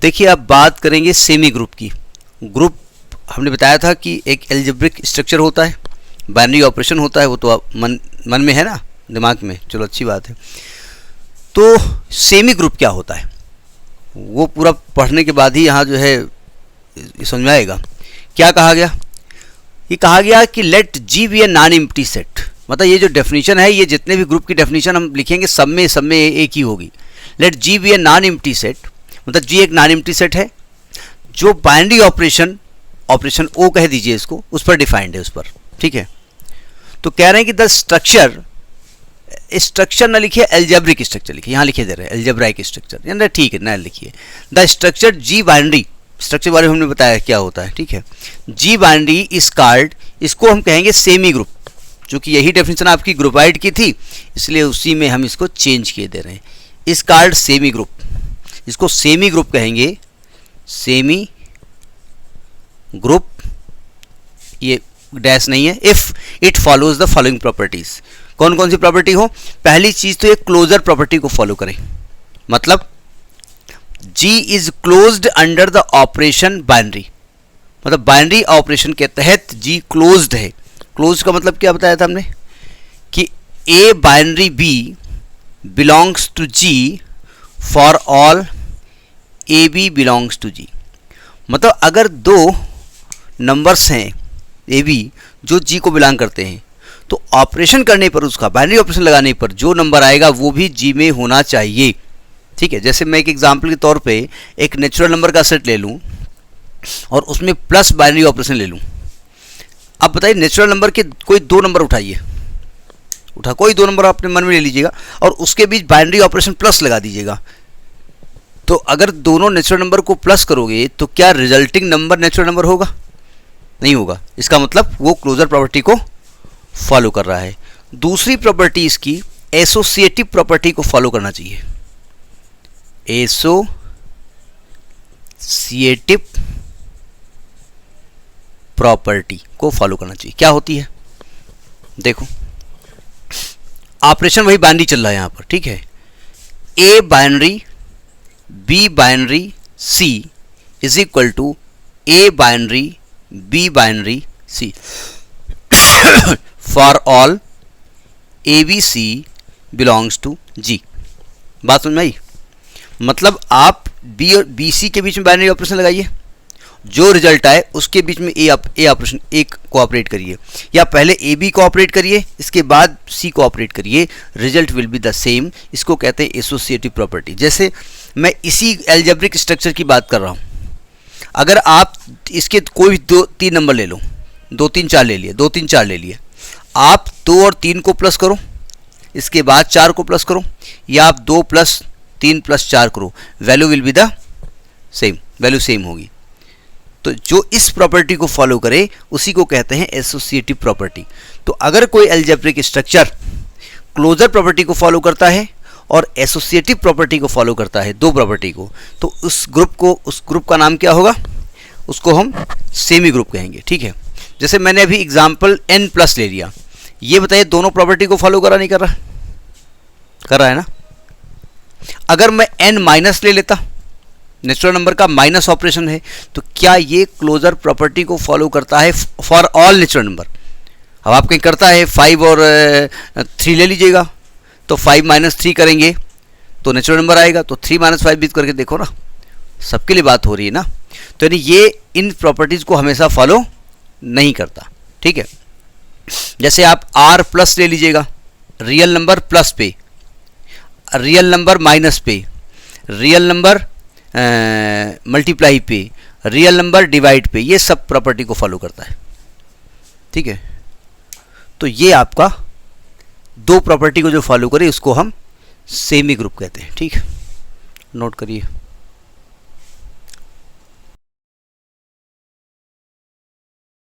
देखिए अब बात करेंगे सेमी ग्रुप की। ग्रुप हमने बताया था कि एक एल्जेब्रिक स्ट्रक्चर होता है, बाइनरी ऑपरेशन होता है, वो तो मन में है ना, दिमाग में, चलो अच्छी बात है। तो सेमी ग्रुप क्या होता है वो पूरा पढ़ने के बाद ही यहाँ जो है समझ में आएगा। क्या कहा गया, ये कहा गया कि let G be a non empty set. मतलब ये जो डेफिनेशन है, ये जितने भी ग्रुप की डेफिनेशन हम लिखेंगे सब में एक ही होगी। Let G be a non empty set, मतलब जी एक नॉन एम्प्टी सेट है जो बाइनरी ऑपरेशन ओ कह दीजिए इसको, उस पर डिफाइंड है, उस पर, ठीक है। तो कह रहे हैं कि द स्ट्रक्चर ना लिखिए, एल्जेब्रिक स्ट्रक्चर लिखिए, यहाँ लिखे दे रहे हैं एल्जेब्राइक स्ट्रक्चर, यानी ठीक है ना लिखिए। The structure G binary, structure बारे में हमने बताया क्या होता है, ठीक है। जी बाइनरी इज कॉल्ड, इसको हम कहेंगे सेमी ग्रुप, चूंकि यही डेफिनेशन आपकी ग्रुपाइड की थी इसलिए उसी में हम इसको चेंज किए दे रहे हैं। इज कॉल्ड सेमी ग्रुप, इसको सेमी ग्रुप कहेंगे, सेमी ग्रुप, ये डैश नहीं है। If it follows the following properties, कौन कौन सी प्रॉपर्टी हो, पहली चीज तो ये क्लोजर प्रॉपर्टी को फॉलो करें, मतलब G is closed under the operation binary, मतलब बाइनरी ऑपरेशन के तहत G क्लोज्ड है। क्लोज्ड का मतलब क्या बताया था हमने कि A binary B belongs to G for all AB belongs to G। मतलब अगर दो नंबर्स हैं AB जो G को बिलोंग करते हैं तो ऑपरेशन करने पर, उसका बाइनरी ऑपरेशन लगाने पर जो नंबर आएगा वो भी G में होना चाहिए, ठीक है। जैसे मैं एक एग्जांपल के तौर पे एक नेचुरल नंबर का सेट ले लूं और उसमें प्लस बाइनरी ऑपरेशन ले लूं। अब बताइए नेचुरल नंबर के कोई दो नंबर उठाइए, कोई दो नंबर अपने मन में ले लीजिएगा और उसके बीच बाइनरी ऑपरेशन प्लस लगा दीजिएगा। तो अगर दोनों नेचुरल नंबर को प्लस करोगे तो क्या रिजल्टिंग नंबर नेचुरल नंबर होगा? नहीं होगा। इसका मतलब वो क्लोजर प्रॉपर्टी को फॉलो कर रहा है। दूसरी प्रॉपर्टी इसकी एसोसिएटिव प्रॉपर्टी को फॉलो करना चाहिए, एसोसिएटिव प्रॉपर्टी को फॉलो करना चाहिए। क्या होती है देखो, ऑपरेशन वही बाइनरी चल रहा है यहां पर, ठीक है। A binary B binary C is equal to A binary B binary C for all A B C belongs to G. बात समझ में आई? मतलब आप बी और बी सी के बीच में बाइनरी ऑपरेशन लगाइए, जो रिजल्ट आए उसके बीच में ए ऑपरेशन एक को ऑपरेट करिए, या पहले ए बी को ऑपरेट करिए इसके बाद सी को ऑपरेट करिए, result will be the same. इसको कहते हैं एसोसिएटिव प्रॉपर्टी। जैसे मैं इसी एल्जेब्रिक स्ट्रक्चर की बात कर रहा हूँ, अगर आप इसके कोई भी दो तीन नंबर ले लो, 2 3 4 ले लिए, 2 3 4 ले लिए, आप 2 और 3 को प्लस करो, इसके बाद 4 को प्लस करो, या आप 2 + 3 + 4 करो, value will be the same, value same होगी। तो जो इस प्रॉपर्टी को फॉलो करे उसी को कहते हैं एसोसिएटिव प्रॉपर्टी। तो अगर कोई एल्जेब्रिक स्ट्रक्चर क्लोजर प्रॉपर्टी को फॉलो करता है और एसोसिएटिव प्रॉपर्टी को फॉलो करता है, दो प्रॉपर्टी को, तो उस ग्रुप का नाम क्या होगा? उसको हम सेमी ग्रुप कहेंगे, ठीक है। जैसे मैंने अभी एग्जाम्पल n+ ले लिया, ये बताइए दोनों प्रॉपर्टी को फॉलो कर रहा नहीं कर रहा? कर रहा है ना। अगर मैं n- ले लेता, नेचुरल नंबर का माइनस ऑपरेशन है, तो क्या ये क्लोजर प्रॉपर्टी को फॉलो करता है फॉर ऑल नेचुरल नंबर? अब आप कहीं करता है 5 और 3 ले लीजिएगा, तो 5 - 3 करेंगे तो नेचुरल नंबर आएगा, तो 3 - 5 बीत करके देखो ना, सबके लिए बात हो रही है ना। तो यानी ये इन प्रॉपर्टीज को हमेशा फॉलो नहीं करता, ठीक है। जैसे आप r+ ले लीजिएगा, रियल नंबर प्लस पे, रियल नंबर माइनस पे, रियल नंबर मल्टीप्लाई पे, रियल नंबर डिवाइड पे, ये सब प्रॉपर्टी को फॉलो करता है, ठीक है। तो ये आपका दो प्रॉपर्टी को जो फॉलो करे उसको हम सेमी ग्रुप कहते हैं, ठीक है। नोट करिए।